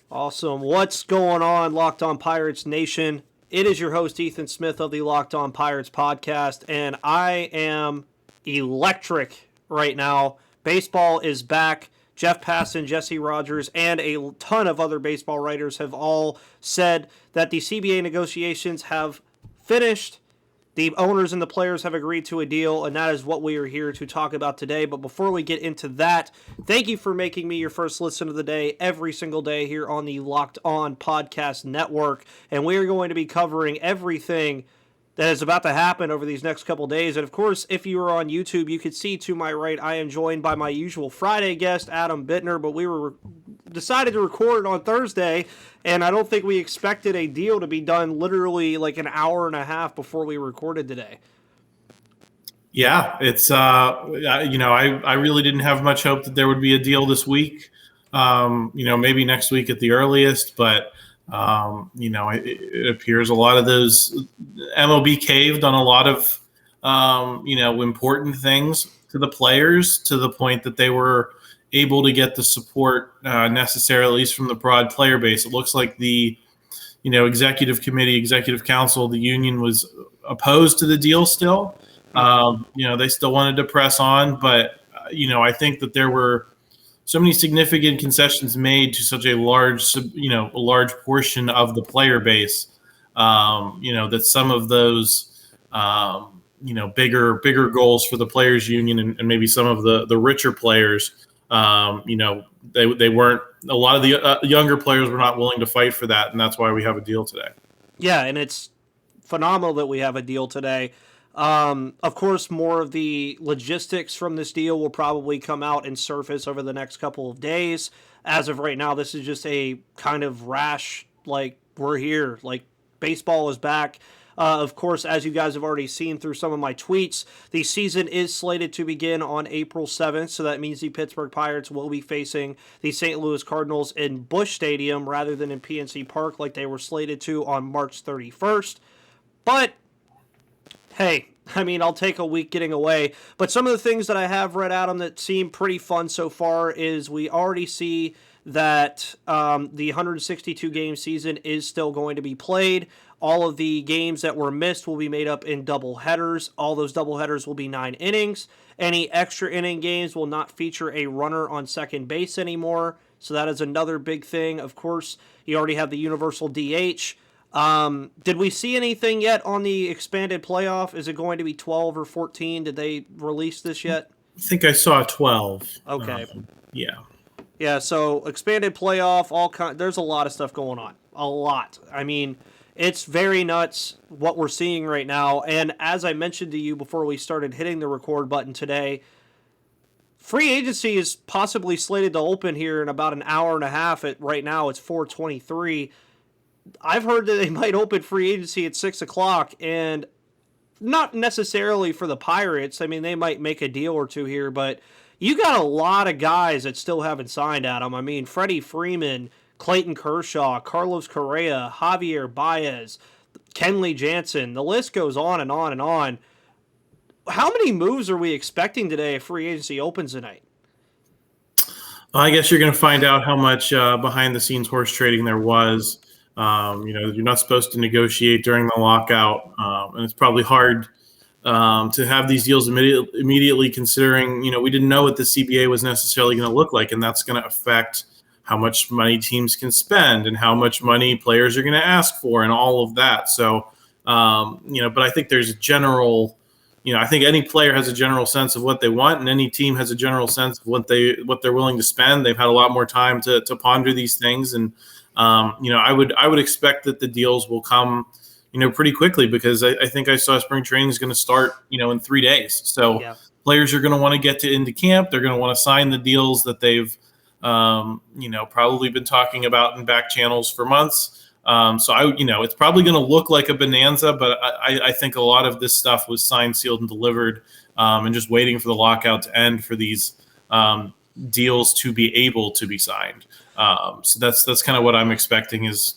Awesome. What's going on, Locked On Pirates Nation? It is your host, Ethan Smith of the Locked On Pirates podcast, and I am electric right now. Baseball is back. Jeff Passan, Jesse Rogers, and a ton of other baseball writers have all said that the CBA negotiations have finished. The owners and the players have agreed to a deal, and that is what we are here to talk about today. But before we get into that, thank you for making me your first listen of the day every single day here on the Locked On Podcast Network. And we are going to be covering everything that is about to happen over these next couple days. And of course, if you are on YouTube, you can see to my right, I am joined by my usual Friday guest, Adam Bittner, but we were decided to record it on Thursday, and I don't think we expected a deal to be done literally like an hour and a half before we recorded today. Yeah, it's I really didn't have much hope that there would be a deal this week. Maybe next week at the earliest, but it appears a lot of those MLB caved on a lot of important things to the players, to the point that they were able to get the support necessary, at least from the broad player base. It looks like the executive committee, executive council, the union was opposed to the deal still. They still wanted to press on, but I think that there were so many significant concessions made to such a large portion of the player base, that some of those, bigger goals for the players union and maybe some of the richer players, they weren't, a lot of the younger players were not willing to fight for that. And that's why we have a deal today. Yeah. And it's phenomenal that we have a deal today. Of course, more of the logistics from this deal will probably come out and surface over the next couple of days. As of right now, this is just a kind of rash, like, we're here, like, baseball is back. Of course, as you guys have already seen through some of my tweets, the season is slated to begin on April 7th, so that means the Pittsburgh Pirates will be facing the St. Louis Cardinals in Busch Stadium rather than in PNC Park like they were slated to on March 31st. But hey, I mean, I'll take a week getting away. But some of the things that I have read, Adam, that seem pretty fun so far is we already see that the 162-game season is still going to be played. All of the games that were missed will be made up in double headers. All those double headers will be 9 innings. Any extra inning games will not feature a runner on second base anymore. So that is another big thing. Of course, you already have the universal DH. Did we see anything yet on the expanded playoff? Is it going to be 12 or 14? Did they release this yet? I think I saw 12. Okay. Yeah. Yeah, so expanded playoff, there's a lot of stuff going on. A lot. I mean, it's very nuts what we're seeing right now. And as I mentioned to you before we started hitting the record button today, free agency is possibly slated to open here in about an hour and a half. Right now, it's 4:23. I've heard that they might open free agency at 6 o'clock, and not necessarily for the Pirates. I mean, they might make a deal or two here, but you got a lot of guys that still haven't signed, Adam. I mean, Freddie Freeman, Clayton Kershaw, Carlos Correa, Javier Baez, Kenley Jansen. The list goes on and on and on. How many moves are we expecting today if free agency opens tonight? I guess you're going to find out how much behind-the-scenes horse trading there was. You're not supposed to negotiate during the lockout, and it's probably hard to have these deals immediately considering, we didn't know what the CBA was necessarily going to look like, and that's going to affect how much money teams can spend and how much money players are going to ask for and all of that. So, but I think there's a general, I think any player has a general sense of what they want, and any team has a general sense of what they're willing to spend. They've had a lot more time to ponder these things, and I would expect that the deals will come, pretty quickly, because I think I saw spring training is going to start, in 3 days. So yeah. Players are going to want to get into camp. They're going to want to sign the deals that they've, probably been talking about in back channels for months. It's probably going to look like a bonanza, but I think a lot of this stuff was signed, sealed, and delivered, and just waiting for the lockout to end for these deals to be able to be signed. So that's kind of what I'm expecting is,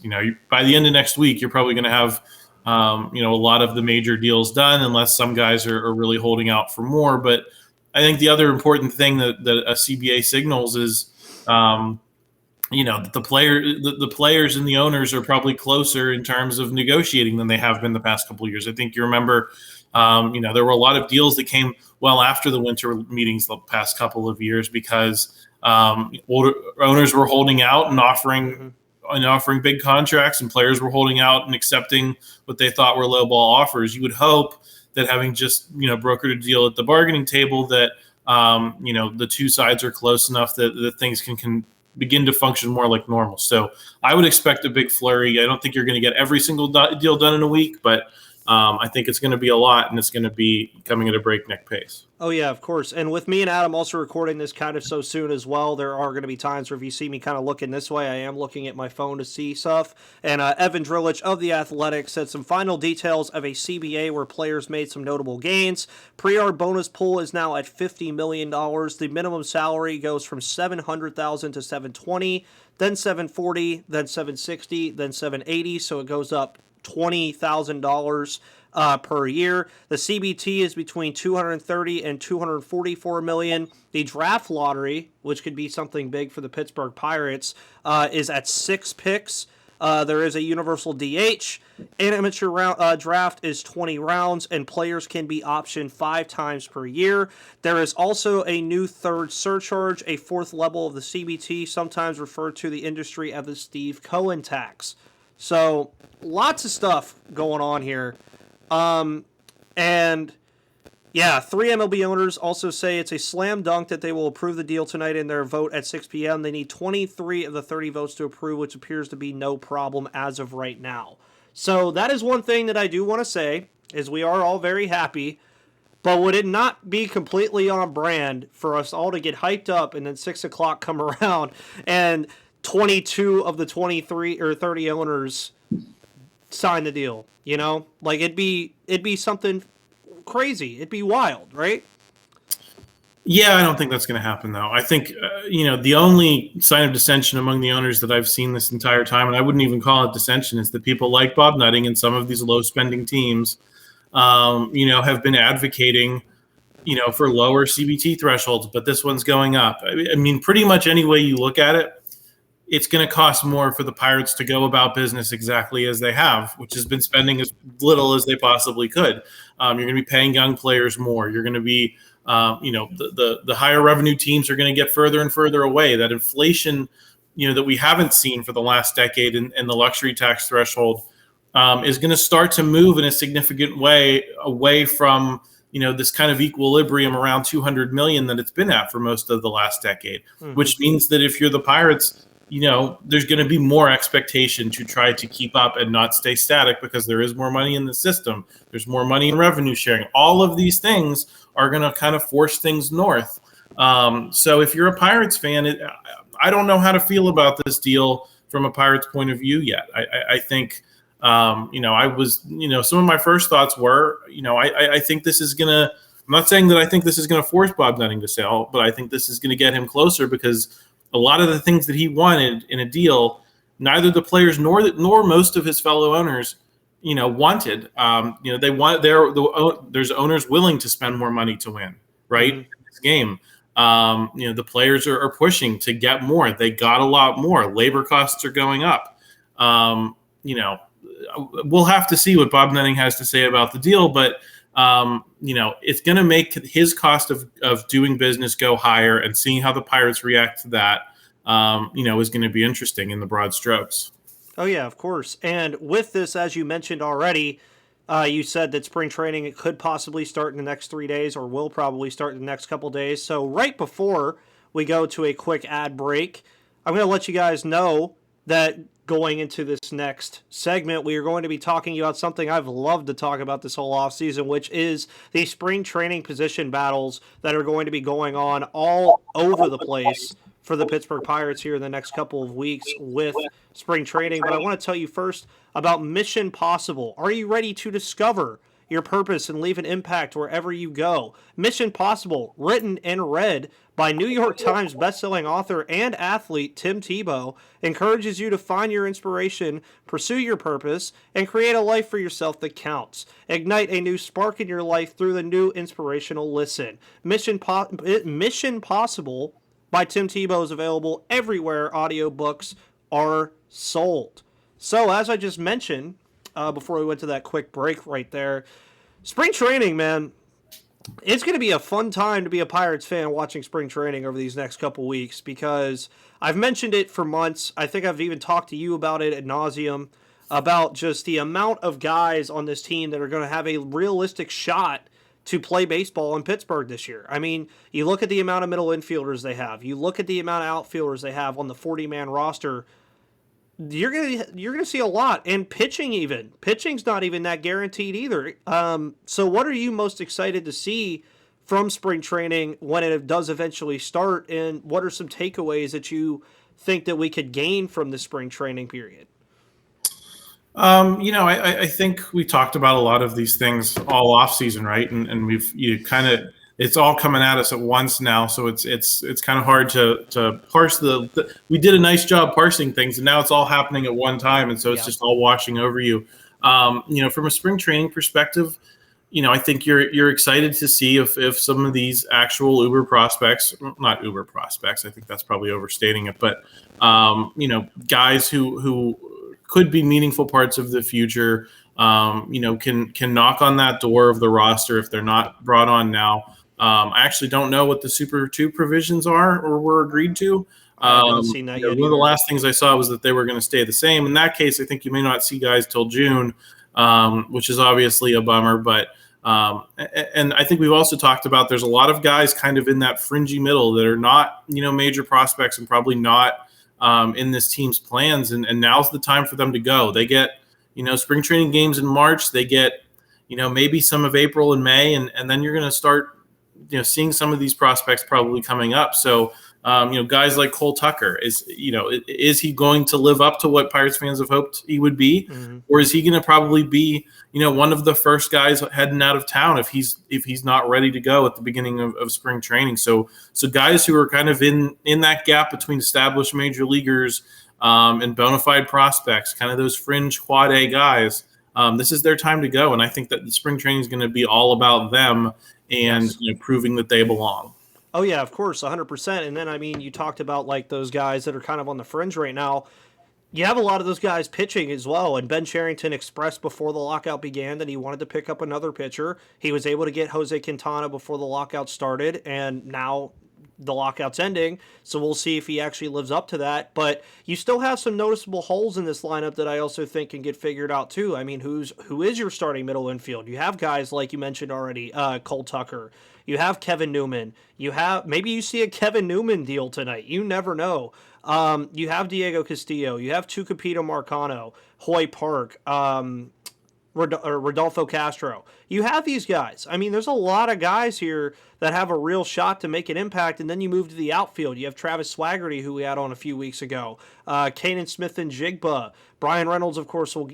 by the end of next week, you're probably going to have, a lot of the major deals done, unless some guys are really holding out for more. But I think the other important thing that a CBA signals is, the players and the owners are probably closer in terms of negotiating than they have been the past couple of years. I think you remember, there were a lot of deals that came well after the winter meetings the past couple of years because owners were holding out and offering big contracts, and players were holding out and accepting what they thought were lowball offers. You would hope that having just brokered a deal at the bargaining table that the two sides are close enough that things can begin to function more like normal. So I would expect a big flurry. I don't think you're going to get every single deal done in a week, but I think it's going to be a lot, and it's going to be coming at a breakneck pace. Oh, yeah, of course. And with me and Adam also recording this kind of so soon as well, there are going to be times where if you see me kind of looking this way, I am looking at my phone to see stuff. And Evan Drillich of The Athletic said some final details of a CBA where players made some notable gains. Pre-yard bonus pool is now at $50 million. The minimum salary goes from $700,000 to $720,000, then $740,000, then $760,000, then $780,000. So it goes up $20,000 per year. The CBT is between $230 and $244 million. The draft lottery, which could be something big for the Pittsburgh Pirates, is at 6 picks. There is a universal DH. An amateur draft is 20 rounds, and players can be optioned 5 times per year. There is also a new third surcharge, a fourth level of the CBT, sometimes referred to the industry as the Steve Cohen tax. So lots of stuff going on here. And yeah, 3 MLB owners also say it's a slam dunk that they will approve the deal tonight in their vote at 6 p.m. They need 23 of the 30 votes to approve, which appears to be no problem as of right now. So that is one thing that I do want to say, is we are all very happy, but would it not be completely on brand for us all to get hyped up and then 6 o'clock come around and 22 of the 23 or 30 owners sign the deal? Like it'd be something crazy. It'd be wild, right? Yeah, I don't think that's going to happen, though. I think, the only sign of dissension among the owners that I've seen this entire time, and I wouldn't even call it dissension, is that people like Bob Nutting and some of these low-spending teams, have been advocating, for lower CBT thresholds, but this one's going up. I mean, pretty much any way you look at it, it's going to cost more for the Pirates to go about business exactly as they have, which has been spending as little as they possibly could. You're going to be paying young players more. You're going to be, the higher revenue teams are going to get further and further away. That inflation, that we haven't seen for the last decade in the luxury tax threshold is going to start to move in a significant way away from, this kind of equilibrium around 200 million that it's been at for most of the last decade, which means that if you're the Pirates, there's going to be more expectation to try to keep up and not stay static because there is more money in the system. There's more money in revenue sharing. All of these things are going to kind of force things north. So if you're a Pirates fan, I don't know how to feel about this deal from a Pirates point of view yet. I think, I was, some of my first thoughts were, I think this is going to, I'm not saying that I think this is going to force Bob Nutting to sell, but I think this is going to get him closer because a lot of the things that he wanted in a deal, neither the players nor most of his fellow owners, wanted. They want there's owners willing to spend more money to win, right? In this game. The players are pushing to get more. They got a lot more. Labor costs are going up. We'll have to see what Bob Nutting has to say about the deal, but it's going to make his cost of doing business go higher, and seeing how the Pirates react to that, is going to be interesting in the broad strokes. Oh, yeah, of course. And with this, as you mentioned already, you said that spring training could possibly start in the next 3 days, or will probably start in the next couple days. So right before we go to a quick ad break, I'm going to let you guys know that going into this next segment, we are going to be talking about something I've loved to talk about this whole offseason, which is the spring training position battles that are going to be going on all over the place for the Pittsburgh Pirates here in the next couple of weeks with spring training. But I want to tell you first about Mission Possible. Are you ready to discover your purpose and leave an impact wherever you go? Mission Possible, written and read by New York Times bestselling author and athlete Tim Tebow, encourages you to find your inspiration, pursue your purpose, and create a life for yourself that counts. Ignite a new spark in your life through the new inspirational listen. Mission Possible by Tim Tebow is available everywhere audiobooks are sold. So, as I just mentioned, before we went to that quick break right there, spring training, man, it's going to be a fun time to be a Pirates fan watching spring training over these next couple weeks because I've mentioned it for months. I think I've even talked to you about it ad nauseum, about just the amount of guys on this team that are going to have a realistic shot to play baseball in Pittsburgh this year. I mean, you look at the amount of middle infielders they have. You look at the amount of outfielders they have on the 40-man roster. You're gonna see a lot, and pitching's not even that guaranteed either. So what are you most excited to see from spring training when it does eventually start, and what are some takeaways that you think that we could gain from the spring training period? I think we talked about a lot of these things all off season, right? And it's all coming at us at once now. So it's kind of hard to parse we did a nice job parsing things, and now it's all happening at one time. And so it's just all washing over you. From a spring training perspective, I think you're excited to see if some of these actual Uber prospects, not Uber prospects, I think that's probably overstating it, but, guys who could be meaningful parts of the future, can knock on that door of the roster if they're not brought on now. I actually don't know what the Super 2 provisions are or were agreed to. I haven't seen that yet. One of the last things I saw was that they were going to stay the same. In that case, I think you may not see guys till June, which is obviously a bummer. But and I think we've also talked about there's a lot of guys kind of in that fringy middle that are not, major prospects and probably not in this team's plans. And now's the time for them to go. They get, spring training games in March. They get, maybe some of April and May. And then you're going to start, seeing some of these prospects probably coming up. So, guys like Cole Tucker, is he going to live up to what Pirates fans have hoped he would be? Mm-hmm. Or is he going to probably be, one of the first guys heading out of town if he's not ready to go at the beginning of spring training? So guys who are kind of in that gap between established major leaguers and bona fide prospects, kind of those fringe quad A guys, this is their time to go. And I think that the spring training is going to be all about them and proving that they belong. Oh, yeah, of course, 100%. And then, you talked about, like, those guys that are kind of on the fringe right now. You have a lot of those guys pitching as well. And Ben Cherington expressed before the lockout began that he wanted to pick up another pitcher. He was able to get Jose Quintana before the lockout started, and now the lockout's ending, so we'll see if he actually lives up to that. But you still have some noticeable holes in this lineup that I also think can get figured out too. Who is your starting middle infield? You have guys like you mentioned already, Cole Tucker. You have Kevin Newman. Maybe you see a Kevin Newman deal tonight. You never know. You have Diego Castillo. You have Tucupita Marcano, Hoy Park, Rodolfo Castro. You have these guys. There's a lot of guys here that have a real shot to make an impact, and then you move to the outfield. You have Travis Swaggerty, who we had on a few weeks ago, Kanan Smith and Jigba. Brian Reynolds, of course, will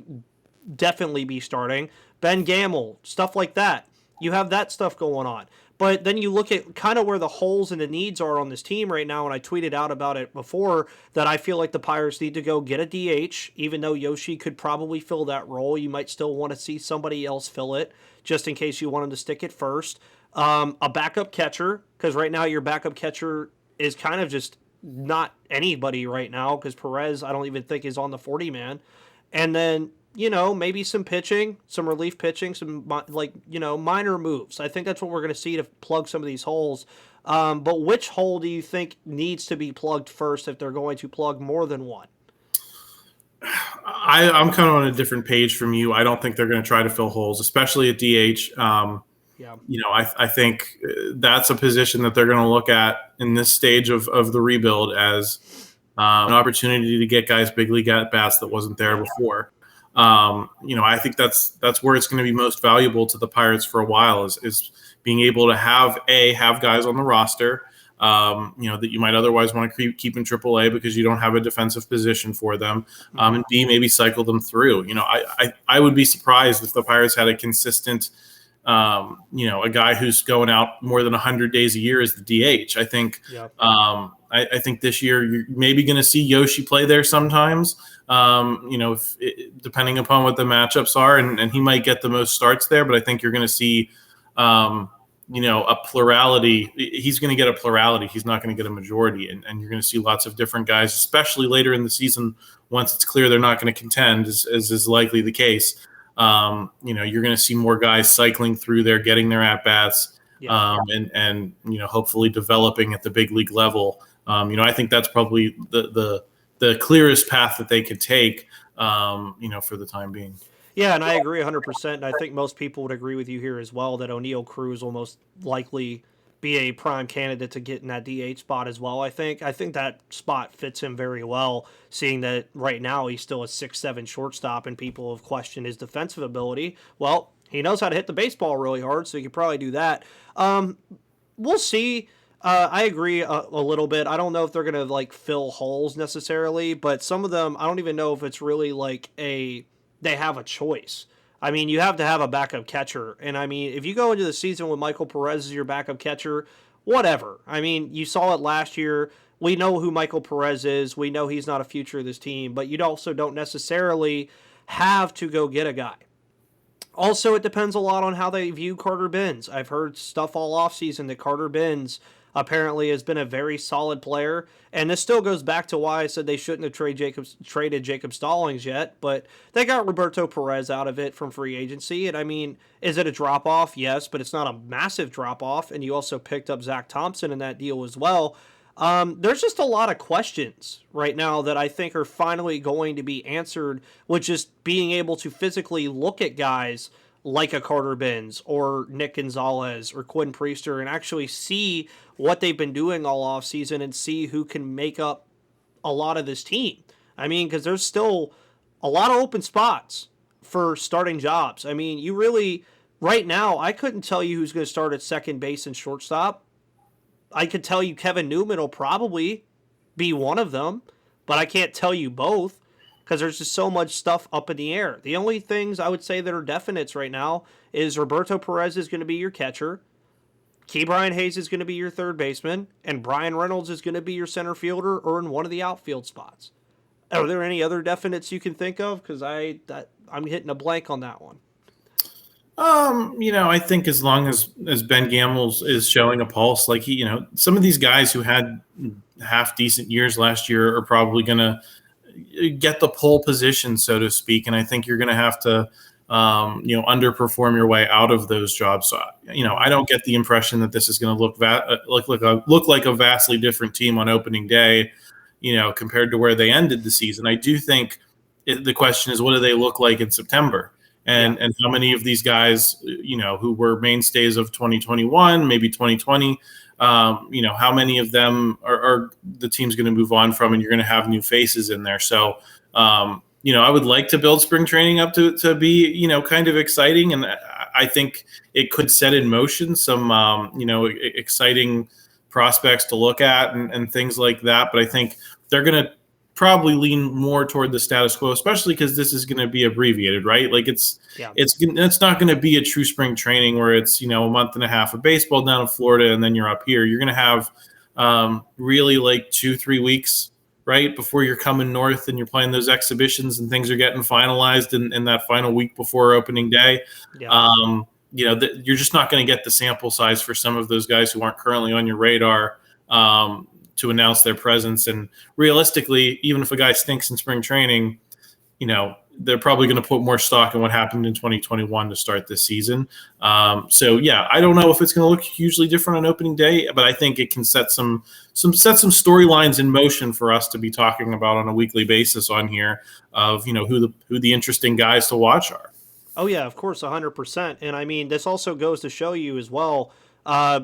definitely be starting. Ben Gamble, stuff like that. You have that stuff going on. But then you look at kind of where the holes and the needs are on this team right now, and I tweeted out about it before that I feel like the Pirates need to go get a DH, even though Yoshi could probably fill that role. You might still want to see somebody else fill it, just in case you want him to stick it first. A backup catcher, because right now your backup catcher is kind of just not anybody right now, because Perez I don't even think is on the 40-man. And then maybe some pitching, some relief pitching, some minor moves. I think that's what we're going to see to plug some of these holes. But which hole do you think needs to be plugged first if they're going to plug more than one? I'm kind of on a different page from you. I don't think they're going to try to fill holes, especially at DH. I think that's a position that they're going to look at in this stage of the rebuild as an opportunity to get guys big league at bats that wasn't there before. I think that's where it's going to be most valuable to the Pirates for a while is being able to have guys on the roster, that you might otherwise want to keep in AAA because you don't have a defensive position for them, and B, maybe cycle them through. I would be surprised if the Pirates had a consistent, a guy who's going out more than 100 days a year as the DH. I think, I think this year you're maybe going to see Yoshi play there sometimes. Depending upon what the matchups are, and he might get the most starts there, but I think you're going to see, a plurality. He's going to get a plurality. He's not going to get a majority. And you're going to see lots of different guys, especially later in the season, once it's clear they're not going to contend, as is likely the case. You're going to see more guys cycling through there, getting their at-bats, and hopefully developing at the big league level. I think that's probably the clearest path that they could take, for the time being. Yeah, and I agree 100%. And I think most people would agree with you here as well that O'Neal Cruz will most likely be a prime candidate to get in that DH spot as well. I think that spot fits him very well, seeing that right now he's still a 6'7" shortstop, and people have questioned his defensive ability. Well, he knows how to hit the baseball really hard, so he could probably do that. We'll see. I agree a little bit. I don't know if they're going to fill holes necessarily, but some of them, I don't even know if it's really they have a choice. I mean, you have to have a backup catcher. And I mean, if you go into the season with Michael Perez as your backup catcher, whatever. I mean, you saw it last year. We know who Michael Perez is. We know he's not a future of this team, but you also don't necessarily have to go get a guy. Also, it depends a lot on how they view Carter Benz. I've heard stuff all offseason that Carter Benz apparently has been a very solid player. And this still goes back to why I said they shouldn't have traded Jacob Stallings yet. But they got Roberto Perez out of it from free agency. And I mean, is it a drop-off? Yes, but it's not a massive drop-off. And you also picked up Zach Thompson in that deal as well. There's just a lot of questions right now that I think are finally going to be answered with just being able to physically look at guys like a Carter Benz or Nick Gonzalez or Quinn Priester and actually see what they've been doing all offseason and see who can make up a lot of this team. I mean, because there's still a lot of open spots for starting jobs. I mean, you really, right now, I couldn't tell you who's going to start at second base and shortstop. I could tell you Kevin Newman will probably be one of them, but I can't tell you both because there's just so much stuff up in the air. The only things I would say that are definites right now is Roberto Perez is going to be your catcher, Ke'Bryan Hayes is going to be your third baseman, and Brian Reynolds is going to be your center fielder or in one of the outfield spots. Are there any other definites you can think of? Because I'm hitting a blank on that one. I think as long as Ben Gamble is showing a pulse, some of these guys who had half decent years last year are probably going to get the pole position, so to speak. And I think you're going to have to, underperform your way out of those jobs. So, I don't get the impression that this is going to look like a vastly different team on opening day, compared to where they ended the season. I do think the question is, what do they look like in September? And how many of these guys, who were mainstays of 2021, maybe 2020, how many of them are the team's going to move on from, and you're going to have new faces in there. So, I would like to build spring training up to be, kind of exciting. And I think it could set in motion some, exciting prospects to look at and things like that. But I think they're going to probably lean more toward the status quo, especially because this is going to be abbreviated, right? It's not going to be a true spring training where it's, a month and a half of baseball down in Florida and then you're up here. You're going to have really 2-3 weeks, right, before you're coming north and you're playing those exhibitions and things are getting finalized in that final week before opening day. You're just not going to get the sample size for some of those guys who aren't currently on your radar to announce their presence. And realistically, even if a guy stinks in spring training, they're probably going to put more stock in what happened in 2021 to start this season. I don't know if it's going to look hugely different on opening day, but I think it can set some storylines in motion for us to be talking about on a weekly basis on here of, who the interesting guys to watch are. Oh yeah, of course, 100%. And I mean, this also goes to show you as well,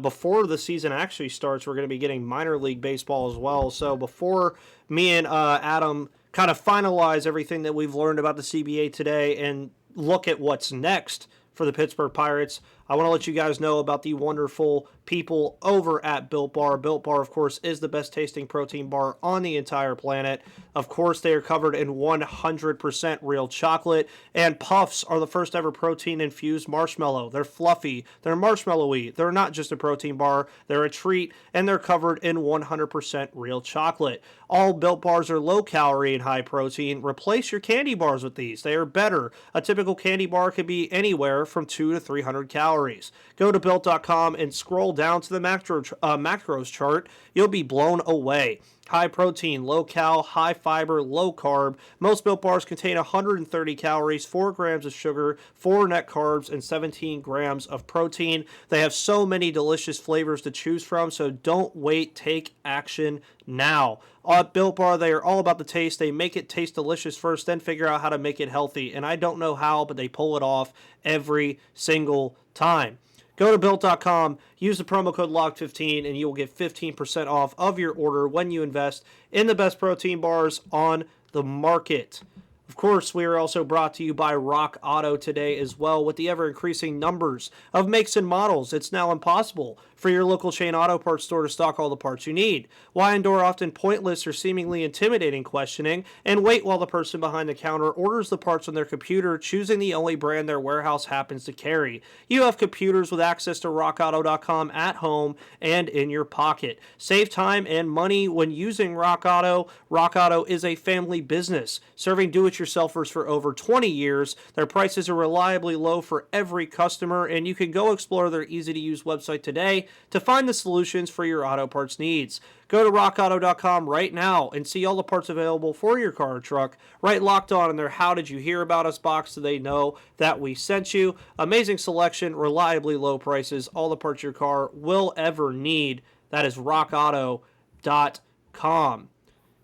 before the season actually starts, we're going to be getting minor league baseball as well. So before me and Adam kind of finalize everything that we've learned about the CBA today and look at what's next for the Pittsburgh Pirates, I want to let you guys know about the wonderful people over at Built Bar. Built Bar, of course, is the best tasting protein bar on the entire planet. Of course, they are covered in 100% real chocolate, and Puffs are the first ever protein-infused marshmallow. They're fluffy, they're marshmallowy, they're not just a protein bar, they're a treat, and they're covered in 100% real chocolate. All Built Bars are low-calorie and high-protein. Replace your candy bars with these. They are better. A typical candy bar could be anywhere from 200 to 300 calories. calories. Go to Built.com and scroll down to the macros chart. You'll be blown away. High protein, low cal, high fiber, low carb. Most Built bars contain 130 calories, 4 grams of sugar, 4 net carbs, and 17 grams of protein. They have so many delicious flavors to choose from, so don't wait. Take action now. At Built Bar, they are all about the taste. They make it taste delicious first, then figure out how to make it healthy. And I don't know how, but they pull it off every single time. Go to Built.com, use the promo code LOCK15, and you will get 15% off of your order when you invest in the best protein bars on the market. Of course, we are also brought to you by Rock Auto today as well. With the ever-increasing numbers of makes and models, it's now impossible for your local chain auto parts store to stock all the parts you need. Why endure often pointless or seemingly intimidating questioning and wait while the person behind the counter orders the parts on their computer, choosing the only brand their warehouse happens to carry? You have computers with access to rockauto.com at home and in your pocket. Save time and money when using Rock Auto. Rock Auto is a family business serving do-it-yourselfers for over 20 years. Their prices are reliably low for every customer, and you can go explore their easy-to-use website today to find the solutions for your auto parts needs. Go to rockauto.com right now and see all the parts available for your car or truck. Right Locked On in their How Did You Hear About Us box so they know that we sent you. Amazing selection, reliably low prices, all the parts your car will ever need. That is rockauto.com.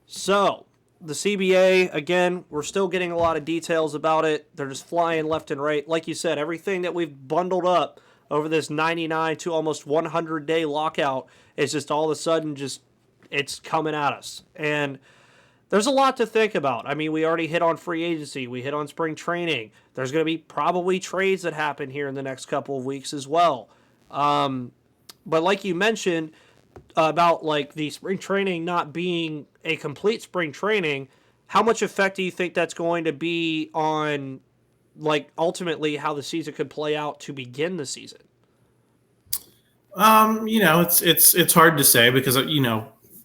So, the CBA, again, we're still getting a lot of details about it. They're just flying left and right. Like you said, everything that we've bundled up over this 99 to almost 100-day lockout is just all of a sudden it's coming at us. And there's a lot to think about. I mean, we already hit on free agency. We hit on spring training. There's going to be probably trades that happen here in the next couple of weeks as well. But like you mentioned about like the spring training not being a complete spring training, how much effect do you think that's going to be on like ultimately how the season could play out to begin the season? It's hard to say because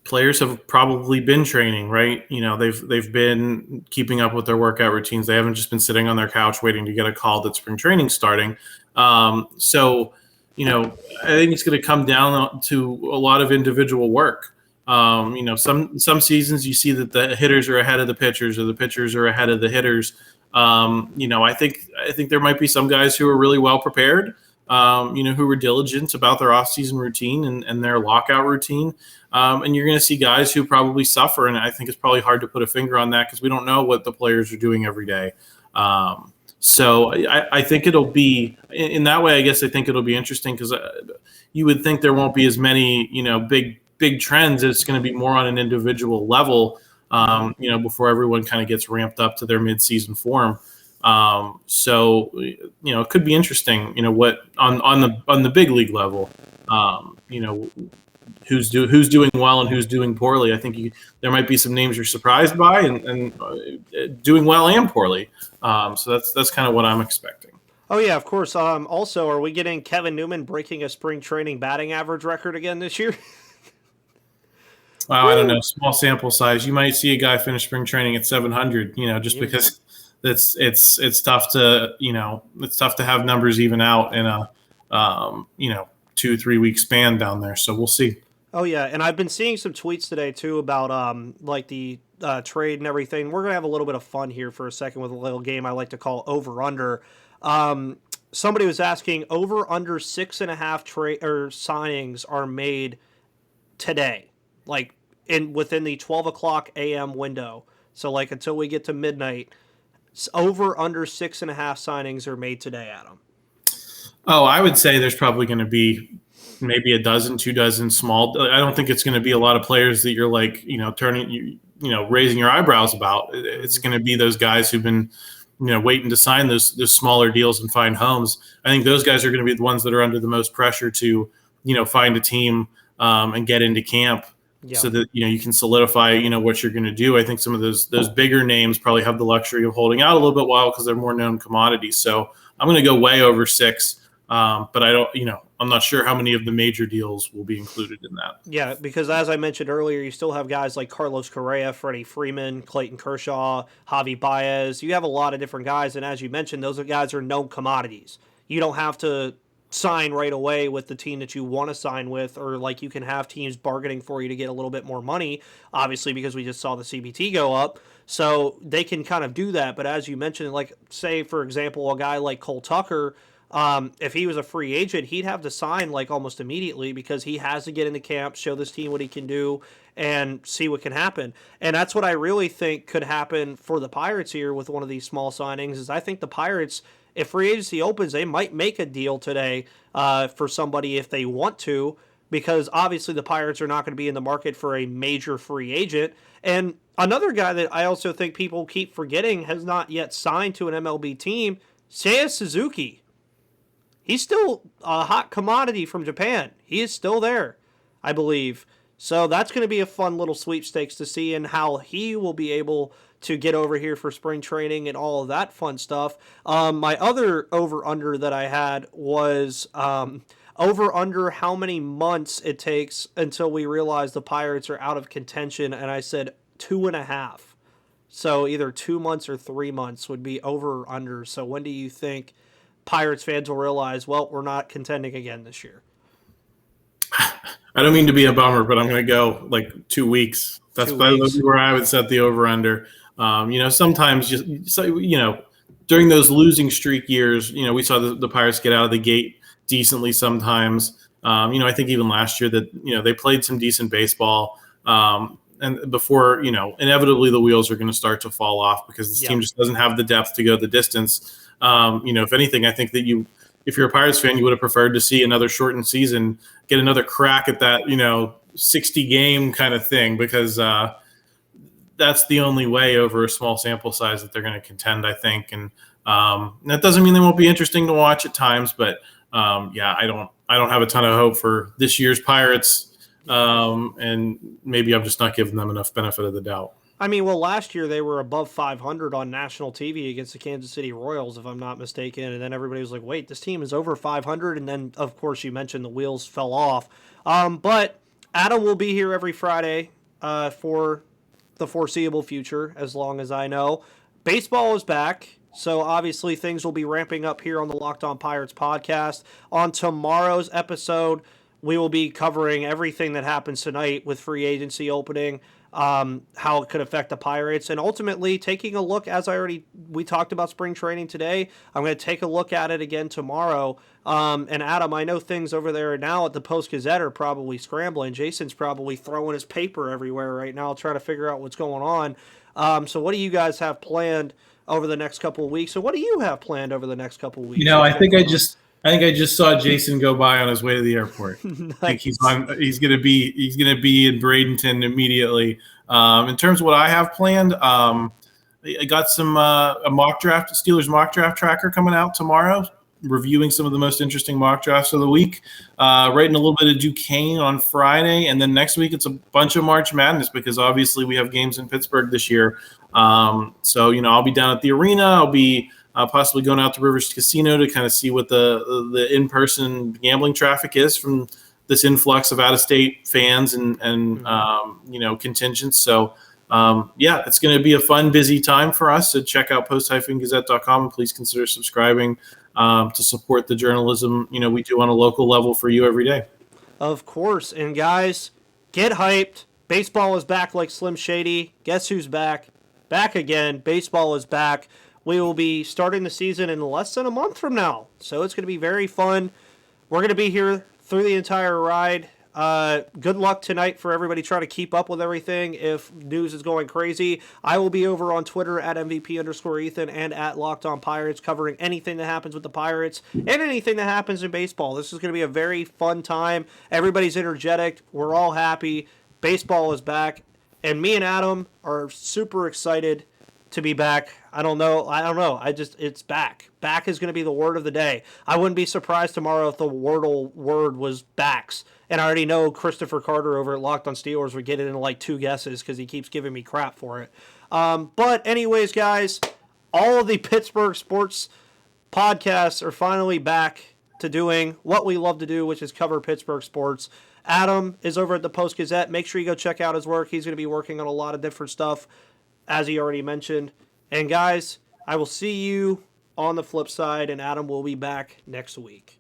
players have probably been training, right? They've been keeping up with their workout routines. They haven't just been sitting on their couch waiting to get a call that spring training's starting. So I think it's going to come down to a lot of individual work. Some seasons you see that the hitters are ahead of the pitchers or the pitchers are ahead of the hitters. I think there might be some guys who are really well prepared, who were diligent about their off-season routine and their lockout routine. And you're going to see guys who probably suffer. And I think it's probably hard to put a finger on that because we don't know what the players are doing every day. So I think it'll be in that way. I guess I think it'll be interesting because you would think there won't be as many, big trends. It's going to be more on an individual level, before everyone kind of gets ramped up to their mid-season form. So it could be interesting, what on the big league level, who's doing well and who's doing poorly. I think there might be some names you're surprised by and doing well and poorly. So that's kind of what I'm expecting. Oh yeah, of course. Also, are we getting Kevin Newman breaking a spring training batting average record again this year? Wow, I don't know. Small sample size. You might see a guy finish spring training at 700. Because it's tough to it's tough to have numbers even out in a 2-3 week span down there. So we'll see. Oh yeah, and I've been seeing some tweets today too about like the trade and everything. We're gonna have a little bit of fun here for a second with a little game I like to call over under. Somebody was asking over under 6.5 trade or signings are made today, like within the 12 o'clock a.m. window. So like until we get to midnight, over under 6.5 signings are made today, Adam. Oh, I would say there's probably going to be maybe a dozen, 2 dozen small. I don't think it's going to be a lot of players that you're like, raising your eyebrows about. It's going to be those guys who've been, waiting to sign those smaller deals and find homes. I think those guys are going to be the ones that are under the most pressure to, find a team and get into camp. Yeah. So that you can solidify what you're going to do. I think some of those bigger names probably have the luxury of holding out a little bit while because they're more known commodities. So I'm going to go way over 6, but I don't I'm not sure how many of the major deals will be included in that. Yeah, because as I mentioned earlier, you still have guys like Carlos Correa, Freddie Freeman, Clayton Kershaw, Javi Baez. You have a lot of different guys, and as you mentioned, those guys are known commodities. You don't have to sign right away with the team that you want to sign with, or like you can have teams bargaining for you to get a little bit more money, obviously, because we just saw the CBT go up. So they can kind of do that. But as you mentioned, like, say, for example, a guy like Cole Tucker, if he was a free agent, he'd have to sign like almost immediately because he has to get into camp, show this team what he can do, and see what can happen. And that's what I really think could happen for the Pirates here with one of these small signings. Is I think the Pirates, if free agency opens, they might make a deal today for somebody if they want to, because obviously the Pirates are not going to be in the market for a major free agent. And another guy that I also think people keep forgetting has not yet signed to an MLB team, Seiya Suzuki. He's still a hot commodity from Japan. He is still there, I believe. So that's going to be a fun little sweepstakes to see, and how he will be able to get over here for spring training and all of that fun stuff. My other over-under that I had was over-under how many months it takes until we realize the Pirates are out of contention, and I said 2.5. So either 2 months or 3 months would be over or under. So when do you think Pirates fans will realize, well, we're not contending again this year? I don't mean to be a bummer, but I'm going to go like 2 weeks. That's where I would set the over-under. Sometimes during those losing streak years, we saw the Pirates get out of the gate decently sometimes. I think even last year that, they played some decent baseball. And before, inevitably the wheels are going to start to fall off because this team just doesn't have the depth to go the distance. If anything, I think that if you're a Pirates fan, you would have preferred to see another shortened season, get another crack at that, 60 game kind of thing, because that's the only way over a small sample size that they're going to contend, I think. And that doesn't mean they won't be interesting to watch at times, but I don't have a ton of hope for this year's Pirates. And maybe I'm just not giving them enough benefit of the doubt. I mean, well, last year they were above 500 on national TV against the Kansas City Royals, if I'm not mistaken. And then everybody was like, wait, this team is over 500. And then, of course, you mentioned the wheels fell off. But Adam will be here every Friday for the foreseeable future, as long as I know. Baseball is back. So obviously things will be ramping up here on the Locked On Pirates podcast. On tomorrow's episode, we will be covering everything that happens tonight with free agency opening, how it could affect the Pirates, and ultimately taking a look, as we talked about spring training today, I'm going to take a look at it again tomorrow. And Adam, I know things over there now at the Post Gazette are probably scrambling. Jason's probably throwing his paper everywhere right now, trying to figure out what's going on. So what do you guys have planned over the next couple of weeks? And what do you have planned over the next couple of weeks? I think I just saw Jason go by on his way to the airport. Nice. I think he's gonna be in Bradenton immediately. In terms of what I have planned, I got some a mock draft, Steelers mock draft tracker coming out tomorrow, reviewing some of the most interesting mock drafts of the week. Writing a little bit of Duquesne on Friday, and then next week it's a bunch of March Madness because obviously we have games in Pittsburgh this year. So I'll be down at the arena. I'll be possibly going out to Rivers Casino to kind of see what the in-person gambling traffic is from this influx of out-of-state fans and contingents. So, it's going to be a fun, busy time for us. So check out post-gazette.com and please consider subscribing to support the journalism we do on a local level for you every day. Of course. And guys, get hyped. Baseball is back like Slim Shady. Guess who's back? Back again. Baseball is back. We will be starting the season in less than a month from now. So it's going to be very fun. We're going to be here through the entire ride. Good luck tonight for everybody trying to keep up with everything if news is going crazy. I will be over on Twitter at MVP_Ethan and at Locked On Pirates, covering anything that happens with the Pirates and anything that happens in baseball. This is going to be a very fun time. Everybody's energetic. We're all happy. Baseball is back. And me and Adam are super excited to be back. I don't know. It's back. Back is going to be the word of the day. I wouldn't be surprised tomorrow if the Wordle word was backs. And I already know Christopher Carter over at Locked On Steelers would get it in like 2 guesses because he keeps giving me crap for it. But anyways, guys, all of the Pittsburgh sports podcasts are finally back to doing what we love to do, which is cover Pittsburgh sports. Adam is over at the Post Gazette. Make sure you go check out his work. He's going to be working on a lot of different stuff, as he already mentioned. And guys, I will see you on the flip side, and Adam will be back next week.